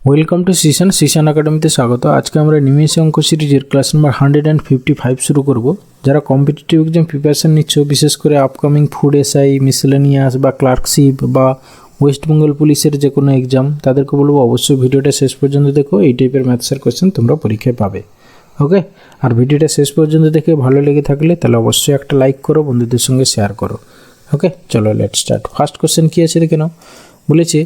Welcome to Xishan একাডেমিতে স্বাগত। আজকে আমরা নিমেষে অঙ্ক সিরিজের ক্লাস নাম্বার 155 শুরু করব। যারা কম্পিটিটিভ এক্সাম প্রিপারেশন নিচ্ছ, বিশেষ করে আপকামিং ফুড এসআই, মিসেলেনিয়াস বা ক্লার্কশিপ বা ওয়েস্ট বেঙ্গল পুলিশের যে কোনো এক্সাম, তাদেরকে বলবো অবশ্যই ভিডিওটা শেষ পর্যন্ত দেখো। এই টাইপের ম্যাথসের কোয়েশ্চেন তোমরা পরীক্ষায় পাবে। ওকে, আর ভিডিওটা শেষ পর্যন্ত দেখে ভালো লেগে থাকলে তাহলে অবশ্যই একটা লাইক করো, বন্ধুদের সঙ্গে শেয়ার করো। ওকে, চলো লেট স্টার্ট। ফার্স্ট কোয়েশ্চেন কী আছে দেখে নাও। বলেছে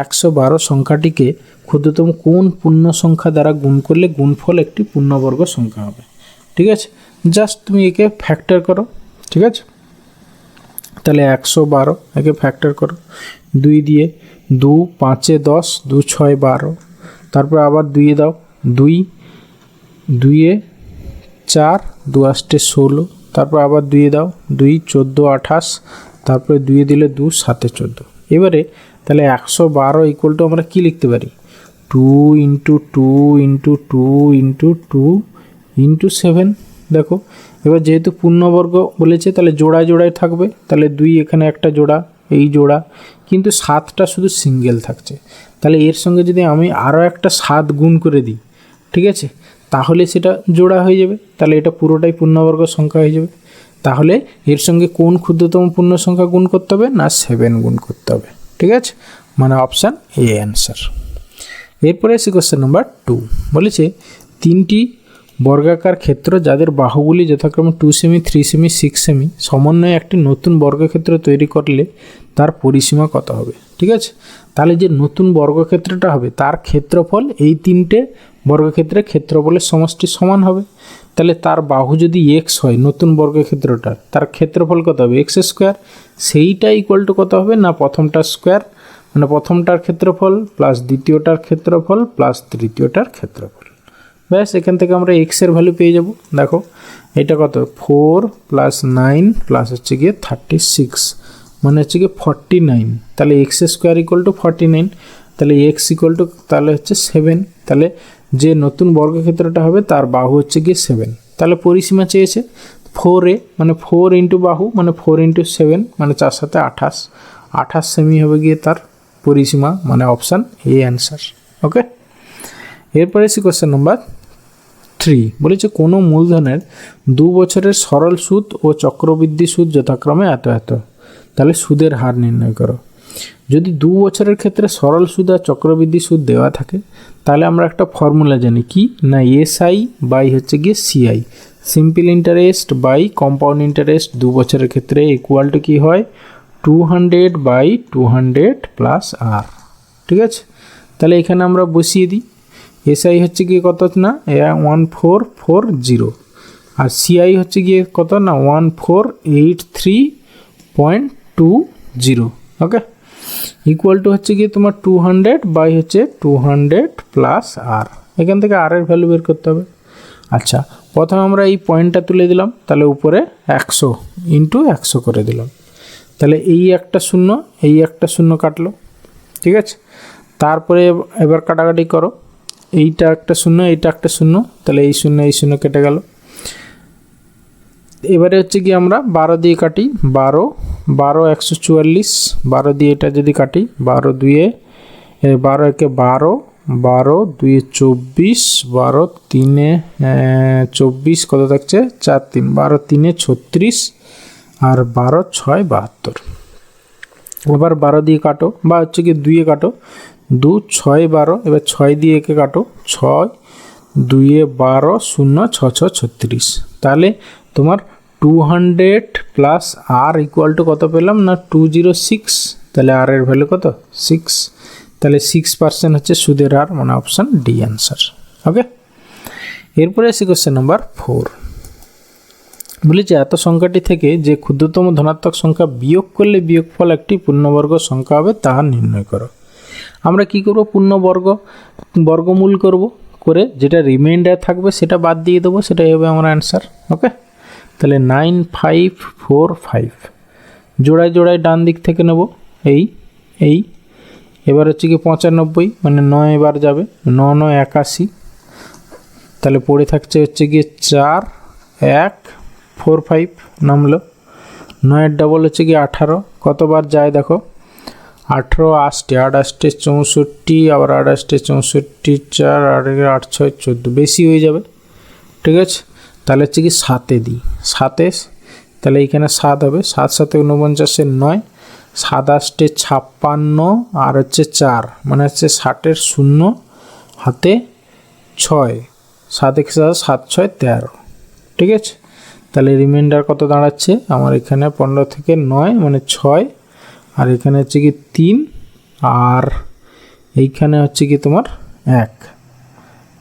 112 সংখ্যাটিকে ক্ষুদ্রতম কোন পূর্ণ সংখ্যা দ্বারা গুণ করলে গুণফল একটি পূর্ণবর্গ সংখ্যা হবে। ঠিক আছে, জাস্ট তুমি একে ফ্যাক্টর করো। ঠিক আছে, তাহলে 112 একে ফ্যাক্টর করো। 2 দিয়ে 2 5 10, 2 6 12, তারপর আবার 2 দাও, 2 2 4, 2 8 16, তারপর আবার 2 দাও, 2 14 28, তারপরে 2 দিলে 2 7 14। এবারে তাহলে 112 ইকুয়াল টু আমরা কি লিখতে পারি? 2 × 2 × 2 × 2 × 7। দেখো, এবার যেহেতু পূর্ণবর্গ বলেছে তাহলে জোড়ায় জোড়ায় থাকবে। তাহলে 2 এখানে একটা জোড়া, এই জোড়া, কিন্তু 7টা শুধু সিঙ্গেল থাকছে। তাহলে এর সঙ্গে যদি আমি আরও একটা 7 গুণ করে দিই, ঠিক আছে, তাহলে সেটা জোড়া হয়ে যাবে। তাহলে এটা পুরোটাই পূর্ণবর্গ সংখ্যা হয়ে যাবে। তাহলে এর সঙ্গে কোন ক্ষুদ্রতম পূর্ণ সংখ্যা গুণ করতে হবে? না 7 গুণ করতে হবে। ঠিক আছে, মানে অপশান এ অ্যান্সার। এরপরে এসে কোশ্চেন নাম্বার 2। বলেছে 3টি বর্গাকার ক্ষেত্র যাদের বাহুগুলি যথাক্রমে 2 সেমি, 3 সেমি, 6 সেমি সমন্বয়ে একটি নতুন বর্গক্ষেত্র তৈরি করলে তার পরিসীমা কত হবে? ঠিক আছে, তাহলে যে নতুন বর্গক্ষেত্রটা হবে তার ক্ষেত্রফল এই 3টে বর্গক্ষেত্রের ক্ষেত্রফলের সমষ্টি সমান হবে। তাহলে তার বাহু যদি এক্স হয়, নতুন বর্গক্ষেত্রটার, তার ক্ষেত্রফল কত হবে? X square. সেইটা ইকুয়াল টু কত হবে? না প্রথমটার স্কোয়ার, মানে প্রথমটার ক্ষেত্রফল প্লাস দ্বিতীয়টার ক্ষেত্রফল প্লাস তৃতীয়টার ক্ষেত্রফল। ব্যাস, এখান থেকে আমরা এক্সের ভ্যালু পেয়ে যাব। দেখো এটা কত? 4 + 9 প্লাস হচ্ছে গিয়ে 36, মানে হচ্ছে গিয়ে 49। তাহলে এক্স স্কোয়ার ইকুয়াল টু 49, তাহলে এক্স ইকুয়াল টু তাহলে হচ্ছে 7। তাহলে যে নতুন বর্গক্ষেত্রটা হবে তার বাহু হচ্ছে গিয়ে 7। তাহলে পরিসীমা চেয়েছে 4a, মানে 4 × বাহু, মানে 4 × 7, মানে 4 × 7 28, 28 সেমি হবে গিয়ে তার পরিসীমা, মানে অপশান এ অ্যান্সার। ওকে, এরপরে এসে কোশ্চেন নাম্বার 3। বলেছে কোনো মূলধনের 2 বছরের সরল সুদ ও চক্রবৃদ্ধি সুদ যথাক্রমে এত এত। তাহলে সুদের হার নির্ণয় করো। যদি 2 বছরের ক্ষেত্রে সরল সুদ আর চক্রবৃদ্ধি সুদ দেওয়া থাকে, তাহলে আমরা একটা ফর্মুলা জানি কি? না এসআই বাই হচ্ছে গিয়ে CI, simple interest by compound interest 2 বছরের ক্ষেত্রে ইকুয়াল টু কী হয়? 200/200 প্লাস আর। ঠিক আছে, তাহলে এখানে আমরা বসিয়ে দিই। এসআই হচ্ছে গিয়ে কত? না 1440, আর সিআই হচ্ছে গিয়ে কত? না 1483.20। ওকে, ইকুয়াল টু হচ্ছে গিয়ে তোমার 200/200 প্লাস আর। এখান থেকে আর এর ভ্যালু বের করতে হবে। আচ্ছা, প্রথমে আমরা এই পয়েন্টটা তুলে দিলাম, তাহলে উপরে 100 × 100 করে দিলাম। তাহলে এই একটা শূন্য, এই একটা শূন্য কাটলো। ঠিক আছে, তারপরে এবার কাটাকাটি করো। এইটা একটা শূন্য, এইটা একটা শূন্য, তাহলে এই শূন্য এই শূন্য কেটে গেল। এবারে হচ্ছে কি আমরা 12 দিয়ে কাটি। 12 144, 12 দিয়ে এটা যদি কাটি, 12 2 12 1 12, 12 2 24, 12 3 24, কত থাকছে? 4 3, 12 3 36, আর 12 6 72। এবার 12 দিয়ে কাটো, বা হচ্ছে কি 2 কাটো, 2 6 12, এবার 6 দিয়ে একে কাটো, 6 2 12 0 6 6 36। তাহলে তোমার 200 প্লাস আর ইকুয়াল টু কত পেলাম? না 206। তাহলে আর এর ভ্যালু কত? 6। তাহলে 6% হচ্ছে সুদের হার, মানে অপশান ডি অ্যান্সার। ওকে, এরপরে এসে কোশ্চেন নাম্বার 4। বলেছে এত সংখ্যাটি থেকে যে ক্ষুদ্রতম ধনাত্মক সংখ্যা বিয়োগ করলে বিয়োগফল একটি পূর্ণবর্গ সংখ্যা হবে তাহা নির্ণয় করো। আমরা কি করব? বর্গমূল করব, করে যেটা রিমাইন্ডার থাকবে সেটা বাদ দিয়ে দেবো, সেটাই হবে আমার অ্যান্সার। ওকে, তাহলে 9545 জোড়ায় জোড়ায় ডান দিক থেকে নেব, এই এবার হচ্ছে কি 95, মানে 9 বার যাবে, 9 9 81, তাহলে পড়ে থাকছে হচ্ছে গিয়ে 4 1 4 5 নামলো। 9 এর ডবল হচ্ছে কি 18, কতবার যায় দেখো? 18 8 8 64 আবার 28 64 4 8 6 14 বেশি হয়ে যাবে, ঠিক আছে। তাহলে হচ্ছে কি 7 দিই, 7 তাহলে এইখানে 7 হবে, 7 7 49 9, 7 8 56 আর হচ্ছে 4 মানে হচ্ছে 60 0 হাতে 6, 7 1 7 6 13, ঠিক আছে। তাহলে রিমাইন্ডার কত দাঁড়াচ্ছে আমার এখানে 15 থেকে 9 মানে 6, আর এখানে হচ্ছে কি 3 আর এইখানে হচ্ছে কি তোমার 1,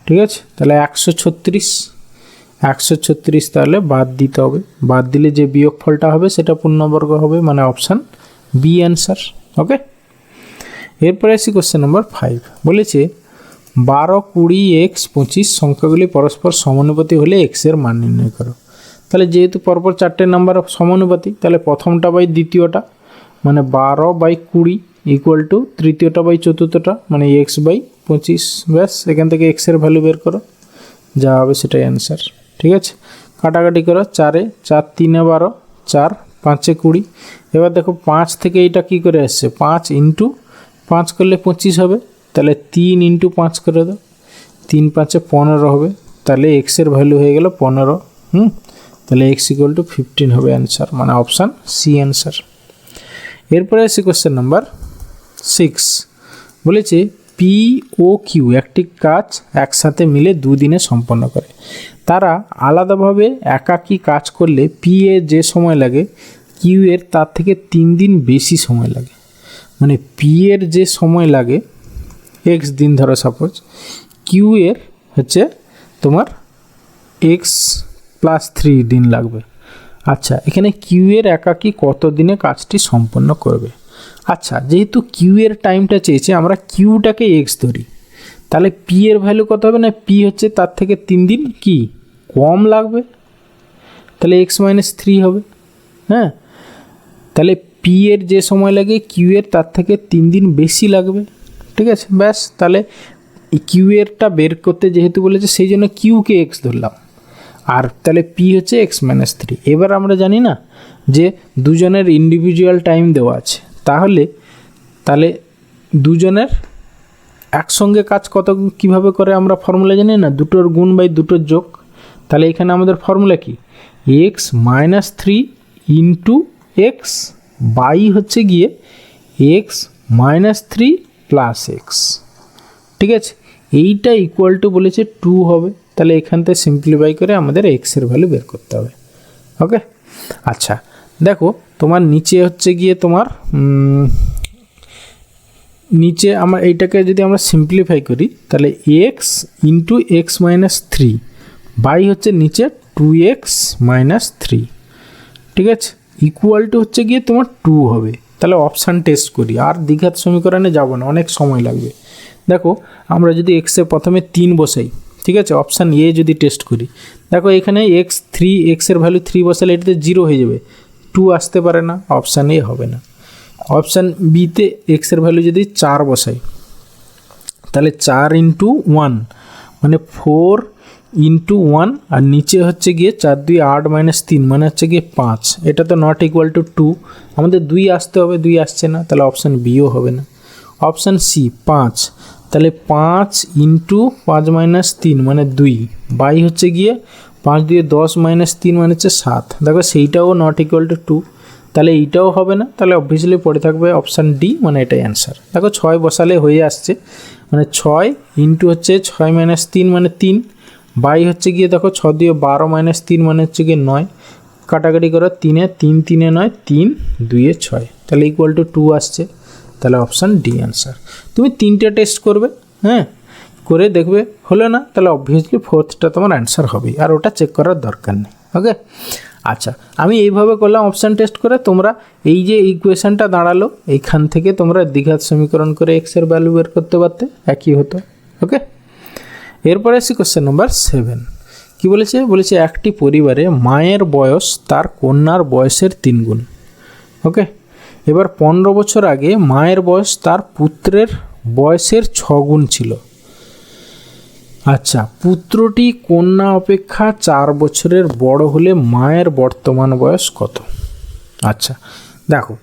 ঠিক আছে। তাহলে 136 তাহলে বাদ দিতে হবে, বাদ দিলে যে বিয়োগফলটা হবে সেটা পূর্ণবর্গ হবে, মানে অপশান বি অ্যান্সার। ওকে, এরপরে আসি কোশ্চেন নাম্বার 5। বলেছে 12 20 x 25 সংখ্যাগুলি পরস্পর সমানুপাতি হলে x এর মান নির্ণয় করো। তাহলে যেহেতু পরপর 4টে নাম্বার সমানুপাতি, তাহলে প্রথমটা বাই দ্বিতীয়টা মানে 12 বাই 20 ইকুয়াল টু তৃতীয়টা বাই চতুর্থটা মানে x বাই 25। ব্যাস, এখান থেকে x এর ভ্যালু বের করো, যা হবে সেটাই অ্যান্সার, ঠিক আছে। কাটাকাটি করো, 4 4 3 12, 4 5 20। এবার দেখো 5 থেকে এইটা কী করে আসছে, 5 ইন্টু 5 করলে 25 হবে, তাহলে 3 ইন্টু 5 করে দাও, 3 5 15 হবে, তাহলে x এর ভ্যালু হয়ে গেল 15। তাহলে x ইকুয়াল টু 15 হবে অ্যান্সার, মানে অপশান সি অ্যান্সার। এরপরে আসি কোশ্চেন নাম্বার 6। বলেছে পি ও কিউ একটি কাজ একসাথে মিলে 2 দিনে সম্পন্ন করে। তারা আলাদাভাবে একাকী কাজ করলে পি এর যে সময় লাগে কিউ এর তার থেকে 3 দিন বেশি সময় লাগে। মানে পি এর যে সময় লাগে এক্স দিন ধরো সাপোজ, কিউ এর হচ্ছে তোমার এক্স প্লাস 3 দিন লাগবে। আচ্ছা, এখানে কিউ এর একাকী কত দিনে কাজটি সম্পন্ন করবে। আচ্ছা, যেহেতু কিউ এর টাইমটা চেয়েছে, আমরা কিউটাকে এক্স ধরি, তাহলে পি এর ভ্যালু কত হবে না, পি হচ্ছে তার থেকে 3 দিন কি কম লাগবে, তাহলে এক্স মাইনাস 3 হবে। হ্যাঁ, তাহলে পি এর যে সময় লাগে কিউ এর তার থেকে 3 দিন বেশি লাগবে, ঠিক আছে। ব্যাস, তাহলে কিউ এরটা বের করতে যেহেতু বলেছে সেই জন্য কিউকে এক্স ধরলাম, আর তাহলে পি হচ্ছে এক্স মাইনাস 3। এবার আমরা জানি না যে দুজনের ইন্ডিভিজুয়াল টাইম দেওয়া আছে, তাহলে দুজনের একসঙ্গে কাজ কত কিভাবে করে আমরা ফর্মুলা জানি না, দুটোর গুণ বাই দুটোর যোগ। তাহলে এখানে আমাদের ফর্মুলা কি, x minus 3 into x by হচ্ছে গিয়ে এক্স মাইনাস 3 প্লাস এক্স, ঠিক আছে। এইটা ইকুয়াল টু বলেছে 2 হবে, তাহলে এখান থেকে সিম্পলিফাই করে আমাদের এক্সের ভ্যালু বের করতে হবে। ওকে, আচ্ছা দেখো তোমার নিচে হচ্ছে গিয়ে তোমার নিচে আমরা এইটাকে যদি আমরা সিম্পলিফাই করি তাহলে x into x minus 3 by হচ্ছে নিচে 2x মাইনাস 3, ঠিক আছে, ইকুয়াল টু হচ্ছে গিয়ে তোমার 2 হবে। তাহলে অপশান টেস্ট করি, আর দ্বিঘাত সমীকরণে যাব না, অনেক সময় লাগবে। দেখো আমরা যদি এক্সে প্রথমে 3 বসাই, ঠিক আছে, অপশান এ যদি টেস্ট করি, দেখো এখানে এক্সের ভ্যালু 3 বসালে এটাতে 0 হয়ে যাবে, 2 আসতে পারে না, অপশান এ হবে না। অপশান বিতে এক্সের ভ্যালু যদি 4 বসাই, তাহলে 4 ইন্টু 1 মানে 4 ইন্টু 1, আর নিচে হচ্ছে গিয়ে 4 2 8 মাইনাস 3 মানে হচ্ছে গিয়ে 5, এটা তো নট ইকুয়াল টু 2, আমাদের 2 আসতে হবে, 2 আসছে না, তাহলে অপশান বিও হবে না। অপশান সি 5, তাহলে 5 ইন্টু 5 মাইনাস 3 মানে 2 বাই হচ্ছে গিয়ে 5 2 10 মাইনাস 3 মানে হচ্ছে 7, দেখো সেইটাও নট ইকুয়াল টু 2, তাহলে এইটাও হবে না, তাহলে অবভিয়াসলি পড়ে থাকবে অপশান ডি, মানে এটাই অ্যান্সার। দেখো 6 বসালে হয়ে আসছে, মানে 6 ইন্টু হচ্ছে 6 মাইনাস 3 মানে 3 বাই হচ্ছে গিয়ে দেখো 6 দিয়ে 12 মাইনাস 3 মানে হচ্ছে গিয়ে 9, কাটাকাটি করো 3 3 3 9, 3 2 6, তাহলে ইকুয়াল টু 2 আসছে, তাহলে অপশান ডি অ্যান্সার। তুমি 3টে টেস্ট করবে, হ্যাঁ, করে দেখবে হলো না, তাহলে অবভিয়াসলি 4টা তোমার অ্যান্সার হবেই, আর ওটা চেক করার দরকার নেই। ওকে, আচ্ছা আমি এইভাবে করলাম অপশান টেস্ট করে, তোমরা এই যে ইকুয়েশানটা দাঁড়ালো এইখান থেকে তোমরা দ্বিঘাত সমীকরণ করে এক্সের ভ্যালু বের করতে পারতে, একই হতো। ওকে, এরপরে আসি কোশ্চেন নাম্বার 7। কি বলেছে, বলেছে একটি পরিবারে মায়ের বয়স তার কন্যার বয়সের 3 গুণ। ওকে, এবার 15 বছর আগে মায়ের বয়স তার পুত্রের বয়সের 6 গুণ ছিল। আচ্ছা, পুত্রটি কন্যা অপেক্ষা 4 বছরের বড় হলে মায়ের বর্তমান বয়স কত। আচ্ছা দেখো,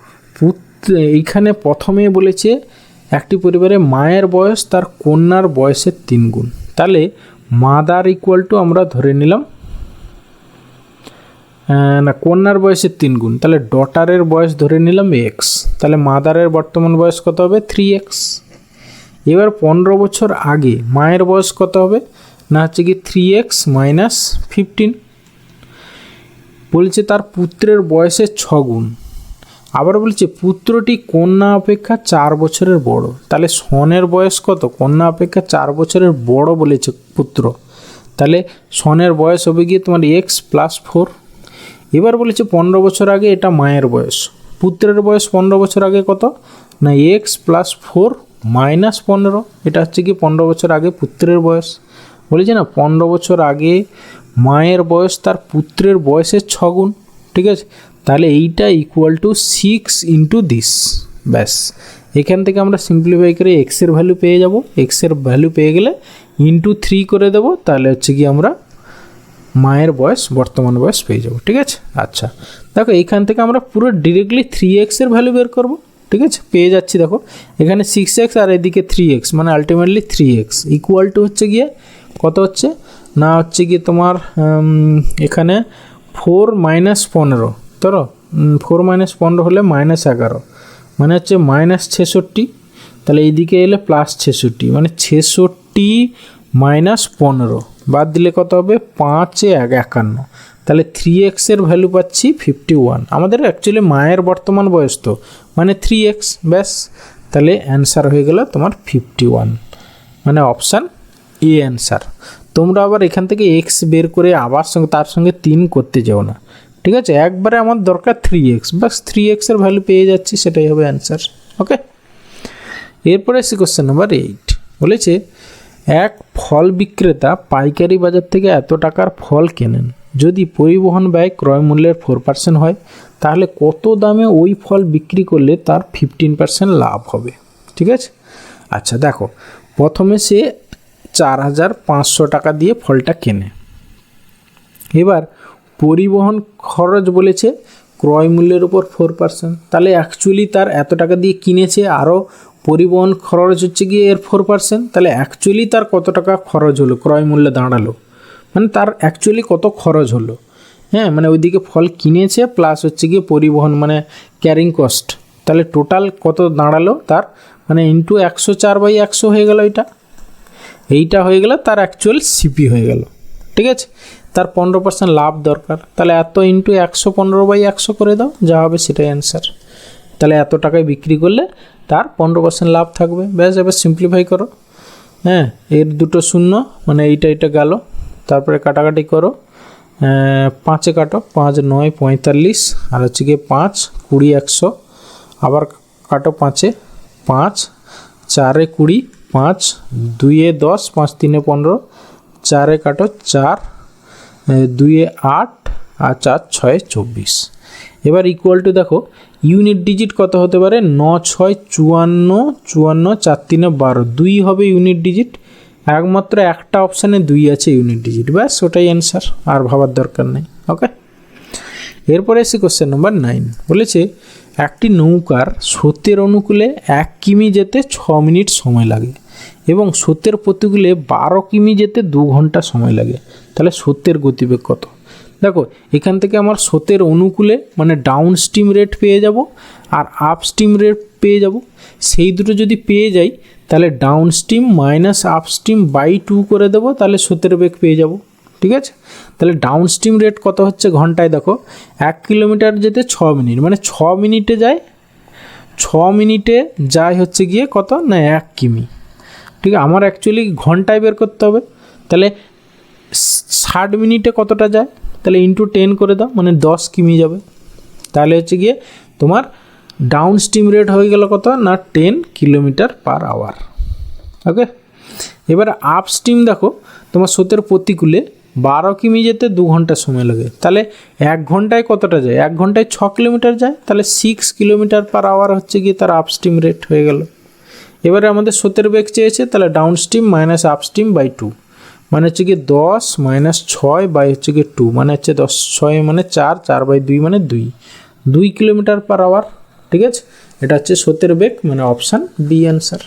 এইখানে প্রথমে বলেছে একটি পরিবারে মায়ের বয়স তার কন্যার বয়সের 3 গুণ। তাহলে মাদার ইকুয়াল টু আমরা ধরে নিলাম না, কন্যার বয়সের 3 গুণ, তাহলে ডটারের বয়স ধরে নিলাম এক্স, তাহলে মাদারের বর্তমান বয়স কত হবে 3x। এবার 15 বছর আগে মায়ের বয়স কত হবে না হচ্ছে কি 3x মাইনাস 15। বলছে তার পুত্রের বয়সের 6 গুণ। আবার বলছে পুত্রটি কন্যা অপেক্ষা 4 বছরের বড়, তাহলে সনের বয়স কত, কন্যা অপেক্ষা 4 বছরের বড় বলেছে পুত্র, তাহলে সনের বয়স হবে গিয়ে তোমার x প্লাস 4। এবার বলেছে 15 বছর আগে, এটা মায়ের বয়স, পুত্রের বয়স 15 বছর আগে কত না x প্লাস 4 মাইনাস 15, এটা হচ্ছে কি 15 বছর আগে পুত্রের বয়স। বলেছে না 15 বছর আগে মায়ের বয়স তার পুত্রের বয়সের 6 গুণ, ঠিক আছে। তাহলে এইটা ইকুয়াল টু 6 ইন্টু দিস, ব্যাস। এখান থেকে আমরা সিম্পলিফাই করে এক্সের ভ্যালু পেয়ে যাব, এক্সের ভ্যালু পেয়ে গেলে ইন্টু 3 করে দেবো, তাহলে হচ্ছে কি আমরা মায়ের বয়স বর্তমান বয়স পেয়ে যাব, ঠিক আছে। আচ্ছা দেখো এইখান থেকে আমরা পুরো ডিরেক্টলি 3x এর ভ্যালু বের করব, ঠিক আছে, পেয়ে যাচ্ছি। দেখো এখানে 6x আর এদিকে 3x, মানে আলটিমেটলি 3x ইকুয়াল টু হচ্ছে গিয়ে কত হচ্ছে না হচ্ছে গিয়ে তোমার এখানে 4 মাইনাস 15, ধরো 4 মাইনাস 15 হলে মাইনাস 11, মানে হচ্ছে মাইনাস 66। তাহলে এইদিকে এলে প্লাস 66, মানে 66 মাইনাস 15 বাদ দিলে কত হবে 5 এ 51, তাহলে 3x এর ভ্যালু পাচ্ছি 51। আমাদের অ্যাকচুয়ালি মায়ের বর্তমান বয়স তো, মানে 3x, ব্যাস। তাহলে অ্যান্সার হয়ে গেল তোমার 51, মানে অপশান এ অ্যান্সার। তোমরা আবার এখান থেকে x বের করে আবার তার সঙ্গে 3 করতে যাও না, ঠিক আছে, একবারে আমার দরকার 3x, বাস 3x এর ভ্যালু পেয়ে যাচ্ছি, সেটাই হবে অ্যান্সার। ওকে, এরপরে আসি কোশ্চেন নাম্বার 8। বলেছে এক ফল বিক্রেতা পাইকারি বাজার থেকে এত টাকার ফল কেনেন, যদি পরিবহন ব্যয় ক্রয় মূল্যের 4% হয়, তাহলে কত দামে ওই ফল বিক্রি করলে তার 15% লাভ হবে, ঠিক আছে। আচ্ছা দেখো, প্রথমে সে 4500 টাকা দিয়ে ফলটা কেনে। এবার পরিবহন খরচ বলেছে ক্রয় মূল্যের উপর 4%, তাহলে অ্যাকচুয়ালি তার এত টাকা দিয়ে কিনেছে, আরও পরিবহন খরচ হচ্ছে গিয়ে এর 4%, তাহলে অ্যাকচুয়ালি তার কত টাকা খরচ হলো, ক্রয় মূল্যে দাঁড়ালো, মানে তার অ্যাকচুয়ালি কত খরচ হলো। হ্যাঁ, মানে ওইদিকে ফল কিনেছে প্লাস হচ্ছে গিয়ে পরিবহন মানে ক্যারিং কস্ট, তাহলে টোটাল কত দাঁড়ালো তার, মানে ইন্টু 104/100 হয়ে গেল। এইটা হয়ে গেলে তার অ্যাকচুয়াল সিপি হয়ে গেল, ঠিক আছে। তার 15% লাভ দরকার, তাহলে এত ইন্টু 115/100 করে দাও, যা হবে সেটাই অ্যান্সার। তাহলে এত টাকায় বিক্রি করলে তার 15% লাভ থাকবে, ব্যাস। এবার সিম্পলিফাই করো, হ্যাঁ, এর দুটো শূন্য, মানে এইটা গেল, তারপরে কাটাকাটি করো, 5 কাটো, 5 9 45, আর হচ্ছে গিয়ে 5 20 100, আবার কাটো 5 5 4 20, 5 2 10, 5 3 15, 4 কাটো 4 2 8 আর 4 6 24। এবার ইকুয়াল টু দেখো ইউনিট ডিজিট কত হতে পারে, 9 6 54 54, 4 3 12, 2 হবে ইউনিট ডিজিট, একমাত্র একটা অপশানে 2 আছে ইউনিট ডিজিট, ব্যাস ওটাই অ্যান্সার, আর ভাবার দরকার নেই। ওকে, এরপরে এসে কোশ্চেন নাম্বার 9। বলেছে একটি নৌকার স্রোতের অনুকূলে 1 কিমি যেতে 6 মিনিট সময় লাগে এবং স্রোতের প্রতিকূলে 12 কিমি যেতে 2 ঘন্টা সময় লাগে, তাহলে স্রোতের গতিবেগ কত। দেখো এখান থেকে আমার স্রোতের অনুকূলে মানে ডাউন স্ট্রিম রেট পেয়ে যাব আর আপ স্ট্রিম রেট পেয়ে যাব। সেই দুটো যদি পেয়ে যাই তাহলে downstream minus upstream by 2 করে দেবো, তাহলে স্রোতের বেগ পেয়ে যাব, ঠিক আছে। তাহলে ডাউন স্ট্রিম রেট কত হচ্ছে ঘন্টায়, দেখো 1 কিলোমিটার যেতে 6 মিনিট, মানে 6 মিনিটে যায়, 6 মিনিটে যায় হচ্ছে গিয়ে কত না 1 কিমি, ঠিক আছে। আমার অ্যাকচুয়ালি ঘন্টায় বের করতে হবে, তাহলে 60 মিনিটে কতটা যায়, তাহলে ইন্টু 10 করে দাও, মানে 10 কিমি যাবে, তাহলে হচ্ছে গিয়ে তোমার ডাউন স্ট্রিম রেট হয়ে গেল কত না 10 কিলোমিটার পার আওয়ার। ওকে, এবার আপ স্ট্রিম দেখো তোমার স্রোতের প্রতিকূলে 12 কিমি যেতে 2 ঘন্টা সময় লাগে, তাহলে 1 ঘন্টায় কতটা যায়, 1 ঘন্টায় 6 কিলোমিটার যায়, তাহলে 6 কিলোমিটার পার আওয়ার হচ্ছে গিয়ে তার আপ স্ট্রিম রেট হয়ে গেল। এবারে আমাদের স্রোতের বেগ চেয়েছে, তাহলে downstream minus upstream by 2, মানে হচ্ছে গিয়ে 10 মাইনাস 6 বাই হচ্ছে গিয়ে 2, মানে হচ্ছে 10 6 মানে 4 4/2 মানে 2 কিলোমিটার পার আওয়ার, ঠিক আছে। এটা হচ্ছে স্রোতের বেগ, মানে অপশান বি অ্যান্সার।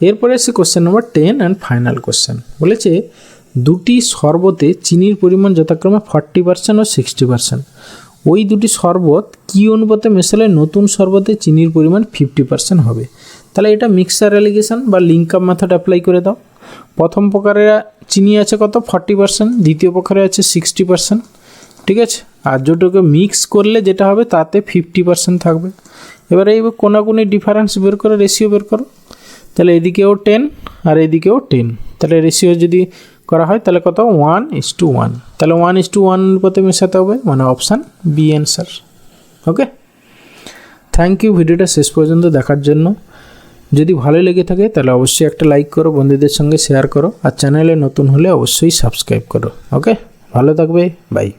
এরপরে আছে question number 10 and final question. বলেছে দুটি শরবতে চিনির পরিমাণ যথাক্রমে 40% ও 60%। ওই দুটি শরবত কী অনুপাতে মেশালে নতুন শরবতে চিনির পরিমাণ 50% হবে। তাহলে এটা মিক্সার অ্যালিগেশন বা লিঙ্ক আপ মেথড অ্যাপ্লাই করে দাও। প্রথম প্রকারে চিনি আছে কত 40%, দ্বিতীয় প্রকারে আছে 60%, ঠিক আছে। আর দুটোকে মিক্স করলে যেটা হবে তাতে 50% থাকবে। এবারে এই কোনাকুনি ডিফারেন্স বের করে রেশিও বের করো। তাহলে এদিকেও 10 আর এদিকেও 10, তাহলে রেশিও যদি করা হয় তাহলে কত 1:1। তাহলে 1:1 অনুপাতে মেশাতে হবে, মানে option B answer. Okay, thank you ভিডিওটা শেষ পর্যন্ত দেখার জন্য। যদি ভালো লেগে থাকে তাহলে অবশ্যই একটা লাইক করো, বন্ধুদের সঙ্গে শেয়ার করো, আর চ্যানেলে নতুন হলে অবশ্যই সাবস্ক্রাইব করো। ওকে, ভালো থাকবে, বাই।